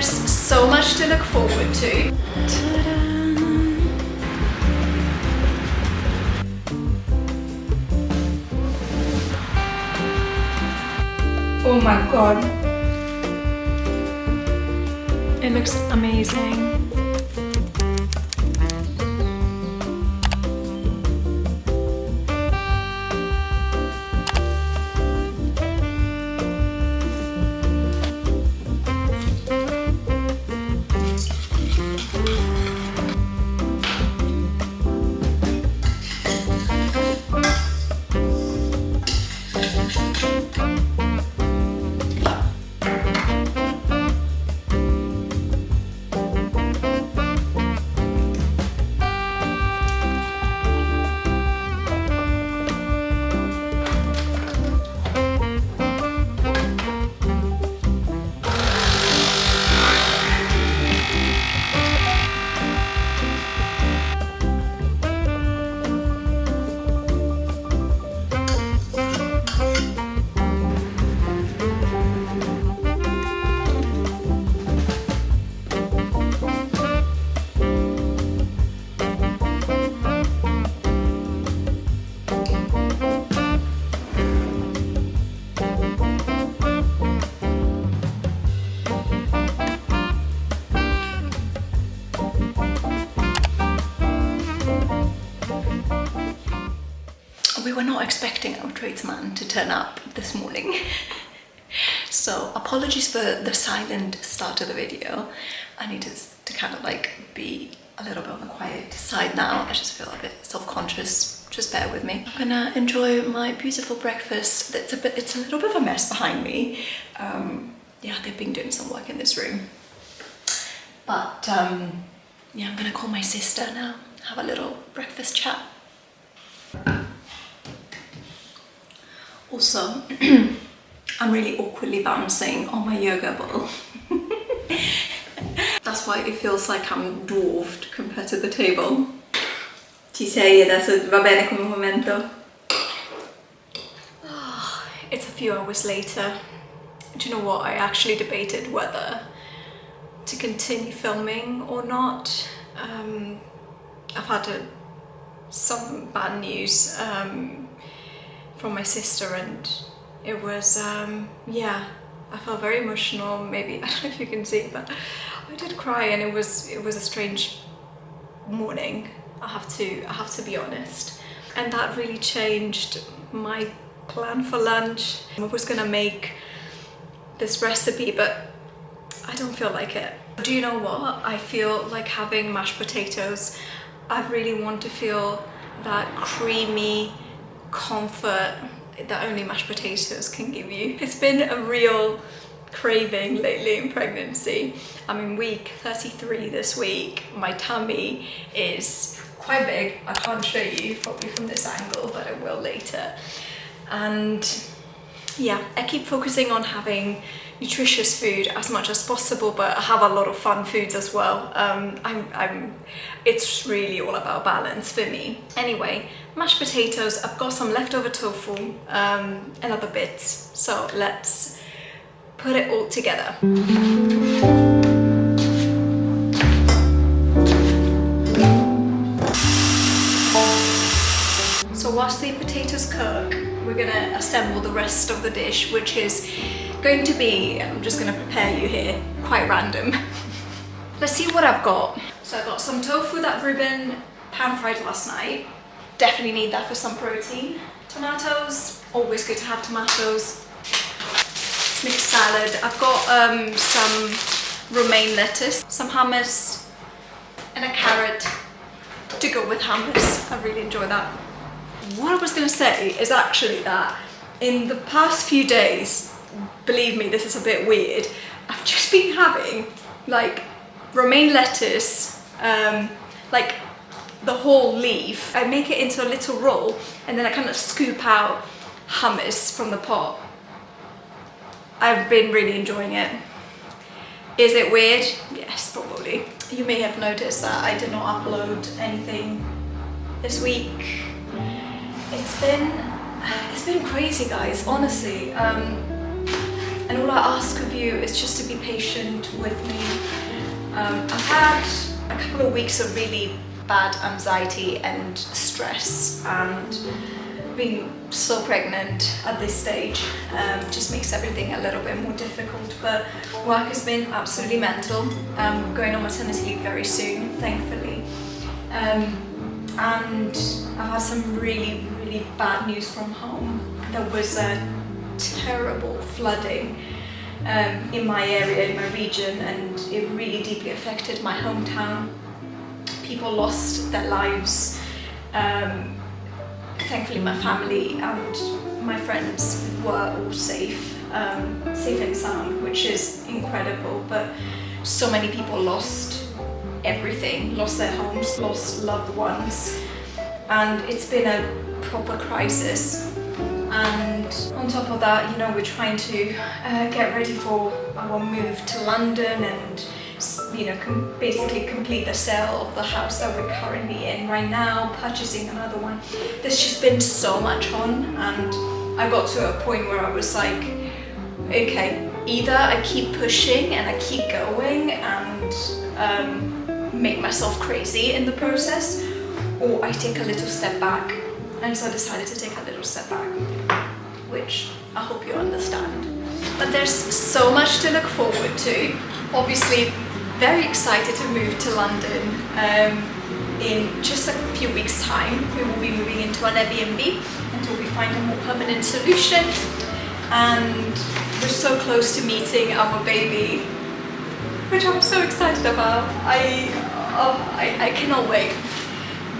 There's so much to look forward to. Oh my god. It looks amazing. We were not expecting our tradesman to turn up this morning. So apologies for the silent start of the video. I need to kind of like be a little bit on the quiet side now. I just feel a bit self-conscious. Just bear with me. I'm gonna enjoy my beautiful breakfast. It's a little bit of a mess behind me. Yeah, they've been doing some work in this room. But yeah, I'm gonna call my sister now, have a little breakfast chat. Also, I'm really awkwardly balancing on my yoga ball. That's why it feels like I'm dwarfed compared to the table. Ci sei adesso? Va bene come momento? Oh, it's a few hours later. Do you know what? I actually debated whether to continue filming or not. I've had some bad news from my sister, and it was yeah, I felt very emotional. Maybe I don't know if you can see, but I did cry, and it was a strange morning. I have to be honest, and that really changed my plan for lunch. I was gonna make this recipe, but I don't feel like it. Do you know what? I feel like having mashed potatoes. I really want to feel that creamy comfort that only mashed potatoes can give you. It's been a real craving lately in pregnancy. I'm in week 33 this week. My tummy is quite big. I can't show you probably from this angle, but I will later. And yeah, I keep focusing on having nutritious food as much as possible, but I have a lot of fun foods as well. It's really all about balance for me. Anyway, mashed potatoes, I've got some leftover tofu and other bits, so let's put it all together. So whilst the potatoes cook, we're gonna assemble the rest of the dish, which is going to be, I'm just gonna prepare you here, quite random. Let's see what I've got. So I've got some tofu that Ruben pan-fried last night. Definitely need that for some protein. Tomatoes, always good to have tomatoes. Mixed salad. I've got some romaine lettuce, some hummus, and a carrot to go with hummus. I really enjoy that. What I was gonna say is actually that in the past few days, believe me, this is a bit weird, I've just been having like romaine lettuce, like the whole leaf. I make it into a little roll, and then I kind of scoop out hummus from the pot. I've been really enjoying it. Is it weird? Yes, probably. You may have noticed that I did not upload anything this week. It's been crazy, guys, honestly. And all I ask of you you is just to be patient with me. I've had a couple of weeks of really bad anxiety and stress, and being so pregnant at this stage just makes everything a little bit more difficult, but work has been absolutely mental. I'm going on maternity leave very soon, thankfully, and I've had some really bad news from home. There was a terrible flooding in my area, in my region, and it really deeply affected my hometown. People lost their lives. Thankfully my family and my friends were all safe and sound, which is incredible, but so many people lost everything, lost their homes, lost loved ones, and it's been a proper crisis. And on top of that, you know, we're trying to get ready for our move to London and, you know, basically complete the sale of the house that we're currently in right now, purchasing another one. There's just been so much on, and I got to a point where I was like, okay, either I keep pushing and I keep going and make myself crazy in the process, or I take a little step back. And so I decided to take a little step back, which I hope you understand. But there's so much to look forward to. Obviously, very excited to move to London. In just a few weeks' time, we will be moving into an Airbnb until we find a more permanent solution. And we're so close to meeting our baby, which I'm so excited about. I cannot wait.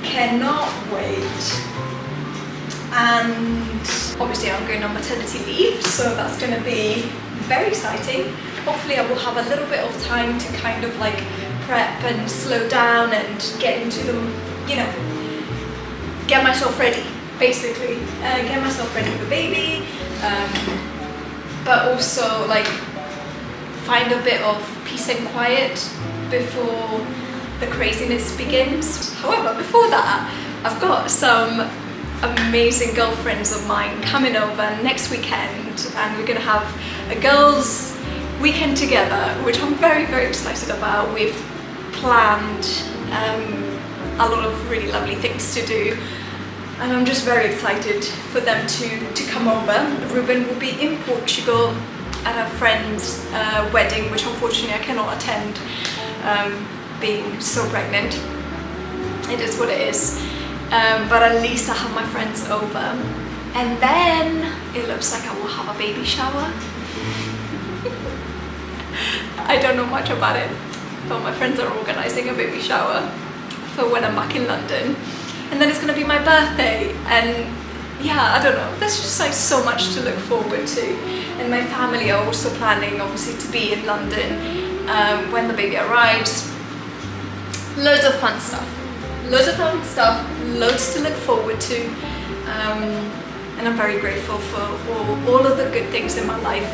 Cannot wait. And obviously I'm going on maternity leave, so that's going to be very exciting. Hopefully I will have a little bit of time to kind of like prep and slow down and get into the, you know, get myself ready, basically. Get myself ready for baby, but also like find a bit of peace and quiet before the craziness begins. However, before that, I've got some amazing girlfriends of mine coming over next weekend, and we're gonna have a girls' weekend together, which I'm very excited about. We've planned a lot of really lovely things to do, and I'm just very excited for them to come over. Ruben will be in Portugal at a friend's wedding, which unfortunately I cannot attend, being so pregnant. It is what it is. But at least I have my friends over, and then it looks like I will have a baby shower. I don't know much about it, but my friends are organising a baby shower for when I'm back in London, and then it's going to be my birthday, and yeah, I don't know, there's just like so much to look forward to. And my family are also planning obviously to be in London when the baby arrives. Loads of fun stuff. Loads of fun stuff, loads to look forward to, and I'm very grateful for all of the good things in my life.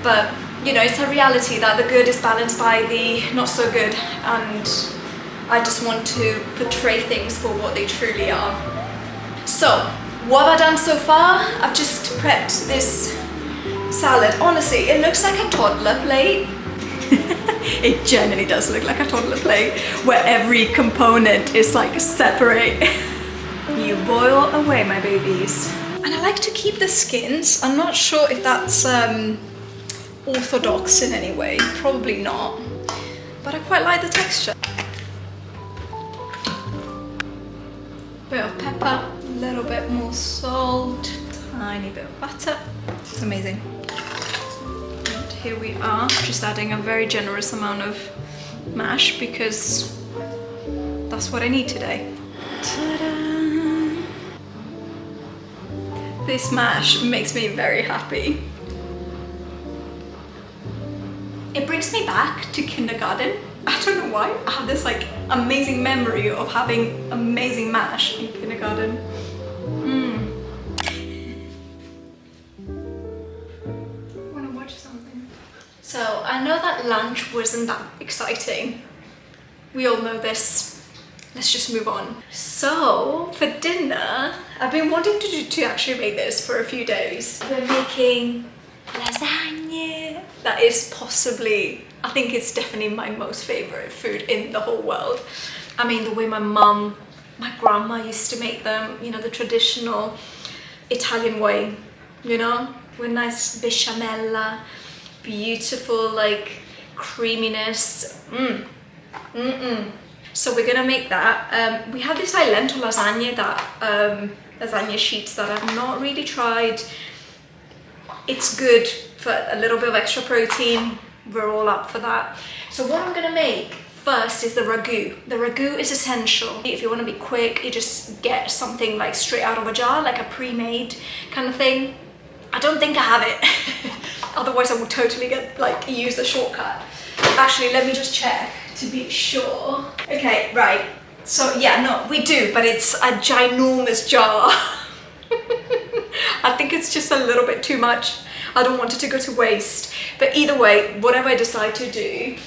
But you know, it's a reality that the good is balanced by the not so good, and I just want to portray things for what they truly are. So, what have I done so far? I've just prepped this salad. Honestly, it looks like a toddler plate. It genuinely does look like a toddler plate, where every component is like separate. You boil away, my babies. And I like to keep the skins. I'm not sure if that's orthodox in any way, probably not, but I quite like the texture. Bit of pepper, a little bit more salt, tiny bit of butter. It's amazing. Here we are, just adding a very generous amount of mash because that's what I need today. Ta-da! This mash makes me very happy. It brings me back to kindergarten. I don't know why. I have this like amazing memory of having amazing mash in kindergarten. So I know that lunch wasn't that exciting. We all know this. Let's just move on. So for dinner, I've been wanting to actually make this for a few days. We're making lasagna. that is possibly, I think it's definitely my most favorite food in the whole world. I mean, the way my grandma used to make them, you know, the traditional Italian way, you know, with nice bechamel, beautiful like creaminess. So we're gonna make that. We have this like lentil lasagna lasagna sheets that I've not really tried. It's good for a little bit of extra protein. We're all up for that. So what I'm gonna make first is the ragu. The ragu is essential. If you want to be quick, you just get something like straight out of a jar, like a pre-made kind of thing. I don't think I have it. Otherwise I would totally use the shortcut. Actually, let me just check to be sure. Okay, right. So yeah, no, we do, but it's a ginormous jar. I think it's just a little bit too much. I don't want it to go to waste. But either way, whatever I decide to do,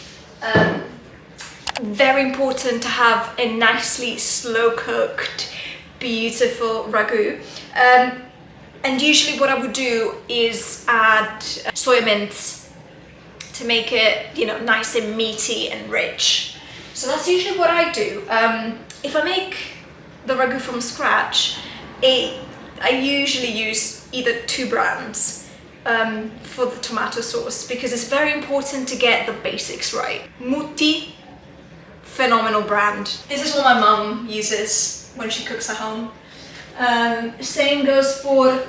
very important to have a nicely slow cooked, beautiful ragu. And usually what I would do is add soya mince to make it, you know, nice and meaty and rich. So that's usually what I do. If I make the ragu from scratch, I usually use either 2 brands for the tomato sauce, because it's very important to get the basics right. Mutti, phenomenal brand. This is what my mum uses when she cooks at home. Same goes for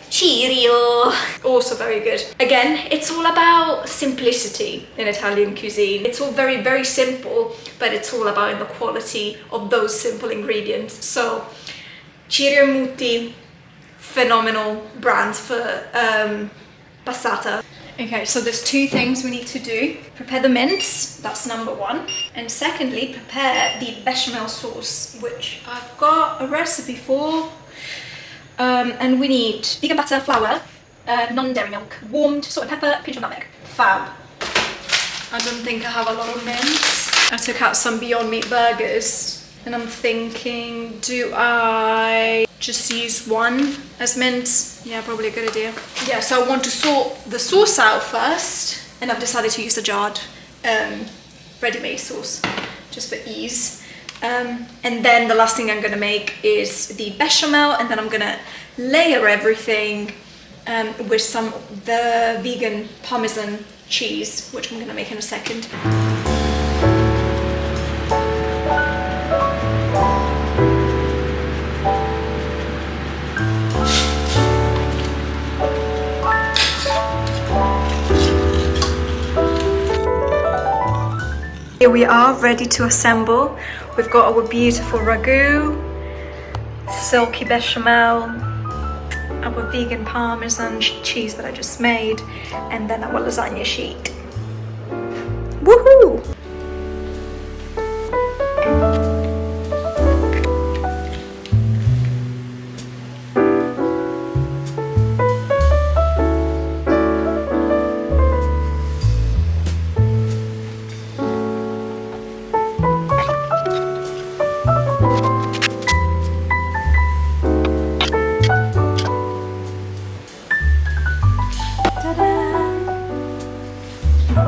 Cirio, also very good. Again, it's all about simplicity in Italian cuisine. It's all very, very simple, but it's all about the quality of those simple ingredients. So Cirio and Mutti, phenomenal brands for passata. Okay, so there's 2 things we need to do. Prepare the mince, that's number 1. And secondly, prepare the bechamel sauce, which I've got a recipe for. And we need vegan butter, flour, non-dairy milk, warmed salt and pepper, pinch of nutmeg. Fab. I don't think I have a lot of mince. I took out some Beyond Meat burgers and I'm thinking, do I just use 1 as mince? Yeah, probably a good idea. Yeah, so I want to sort the sauce out first, and I've decided to use the jarred ready-made sauce just for ease. And then the last thing I'm gonna make is the bechamel, and then I'm gonna layer everything with the vegan Parmesan cheese, which I'm gonna make in a second. Here we are, ready to assemble. We've got our beautiful ragu, silky bechamel, our vegan Parmesan cheese that I just made, and then our lasagna sheet. Woohoo!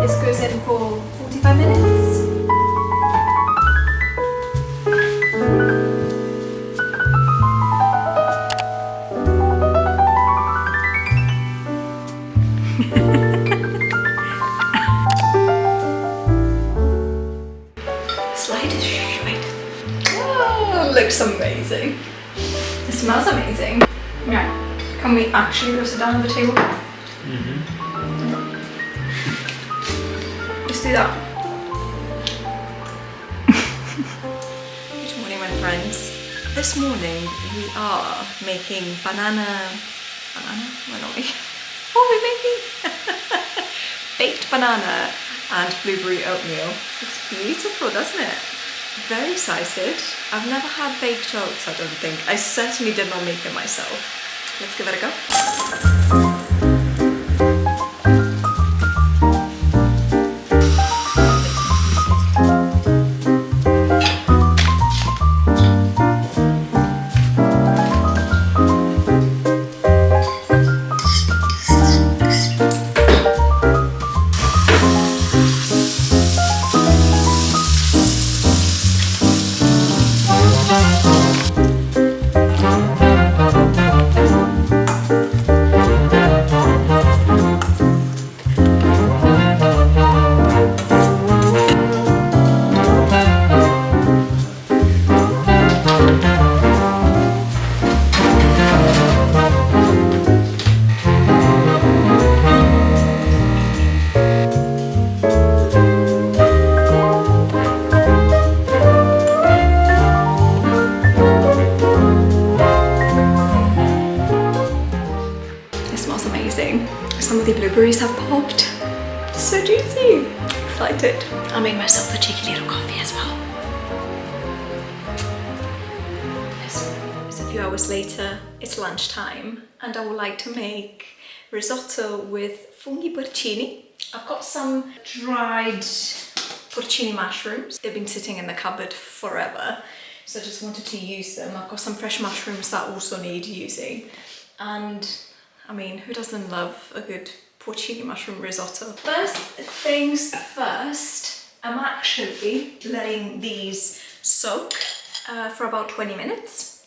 This goes in for 45 minutes. Slide is shite. Oh, looks amazing. It smells amazing. Yeah. Can we actually go sit down at the table? Let's do that. Good morning, my friends. This morning we are making banana? What are we? What are we making? Baked banana and blueberry oatmeal. It's beautiful, doesn't it? Very excited. I've never had baked oats, I don't think. I certainly did not make them myself. Let's give it a go. cooking. Some of the blueberries have popped. So juicy. Excited. I made myself a cheeky little coffee as well. It's a few hours later, it's lunchtime, and I would like to make risotto with funghi porcini. I've got some dried porcini mushrooms. They've been sitting in the cupboard forever, so I just wanted to use them. I've got some fresh mushrooms that also need using. And I mean, who doesn't love a good porcini mushroom risotto? First things first, I'm actually letting these soak for about 20 minutes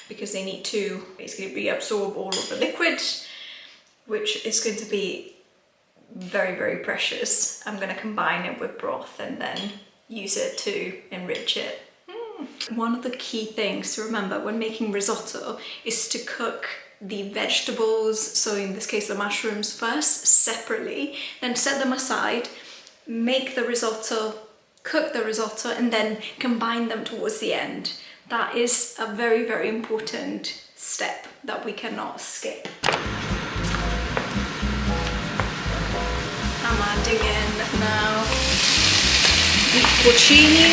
because they need to basically reabsorb all of the liquid, which is going to be very, very precious. I'm going to combine it with broth and then use it to enrich it. One of the key things to remember when making risotto is to cook the vegetables, so in this case the mushrooms, first separately, then set them aside, make the risotto, cook the risotto, and then combine them towards the end. That is a very, very important step that we cannot skip. I'm adding in now the porcini.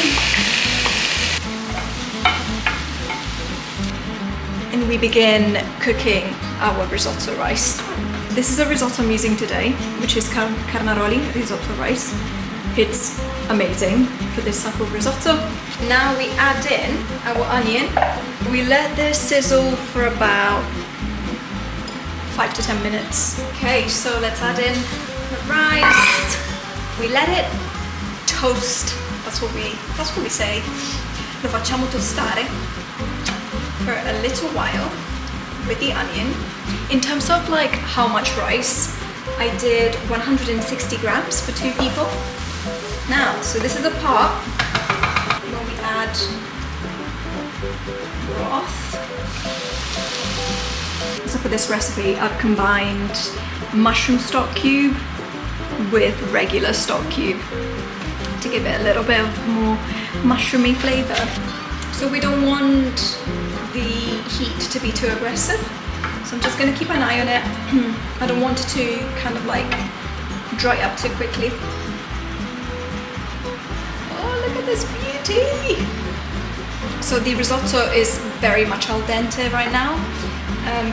And we begin cooking our risotto rice. This is a risotto I'm using today, which is carnaroli risotto rice. It's amazing for this type of risotto. Now we add in our onion. We let this sizzle for about 5 to 10 minutes. Okay, so let's add in the rice. We let it toast. That's what we say. Lo facciamo tostare for a little while with the onion. In terms of like how much rice, I did 160 grams for 2 people. Now, so this is the part where we add broth. So for this recipe, I've combined mushroom stock cube with regular stock cube to give it a little bit of more mushroomy flavor. So we don't want the heat to be too aggressive, so I'm just going to keep an eye on it. I don't want it to kind of like dry up too quickly. Oh, look at this beauty! So the risotto is very much al dente right now,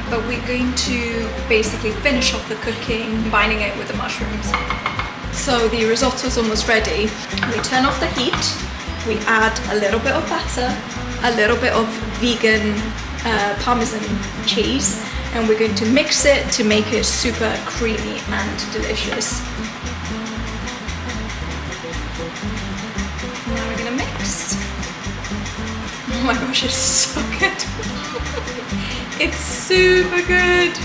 but we're going to basically finish off the cooking, combining it with the mushrooms. So the risotto is almost ready. We turn off the heat, we add a little bit of butter, a little bit of vegan Parmesan cheese, and we're going to mix it to make it super creamy and delicious. Now we're gonna mix. Oh my gosh, it's so good. It's super good.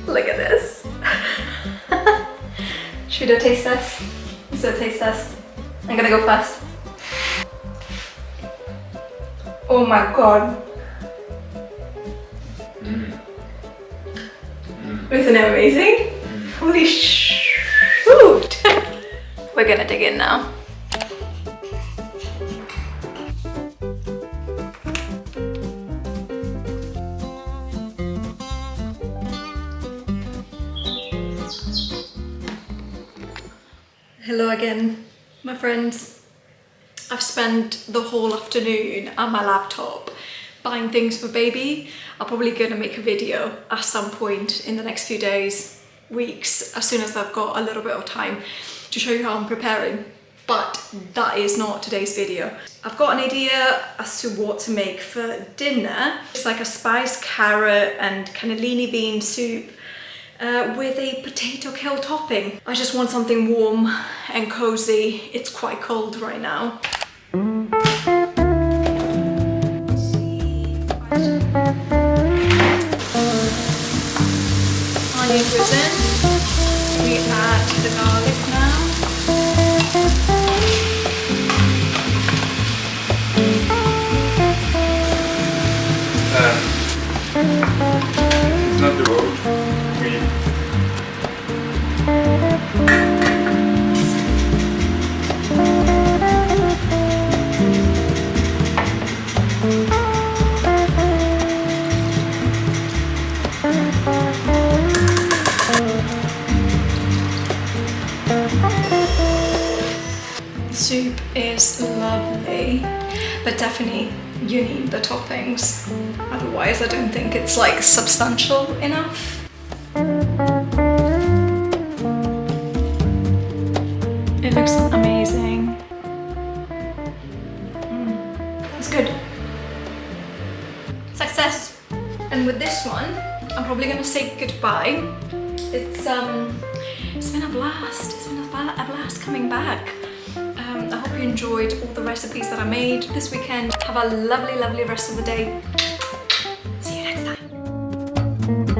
Look at this. Should we do a taste test? Let's do a taste test. I'm gonna go first. Oh my god. Isn't it amazing? Holy shoot. We're gonna dig in now. Hello again, my friends. I've spent the whole afternoon at my laptop buying things for baby. I'm probably gonna make a video at some point in the next few days, weeks, as soon as I've got a little bit of time to show you how I'm preparing. But that is not today's video. I've got an idea as to what to make for dinner. It's like a spiced carrot and cannellini bean soup with a potato kale topping. I just want something warm and cozy. It's quite cold right now. Onion goes in. We add the garlic now. It's not the road. The soup is lovely, but definitely you need the toppings. Otherwise, I don't think it's like substantial enough. It looks amazing. It's good. Success! And with this one, I'm probably gonna say goodbye. It's been a blast. It's been a blast coming back. I hope you enjoyed all the recipes that I made this weekend. Have a lovely, lovely rest of the day. See you next time.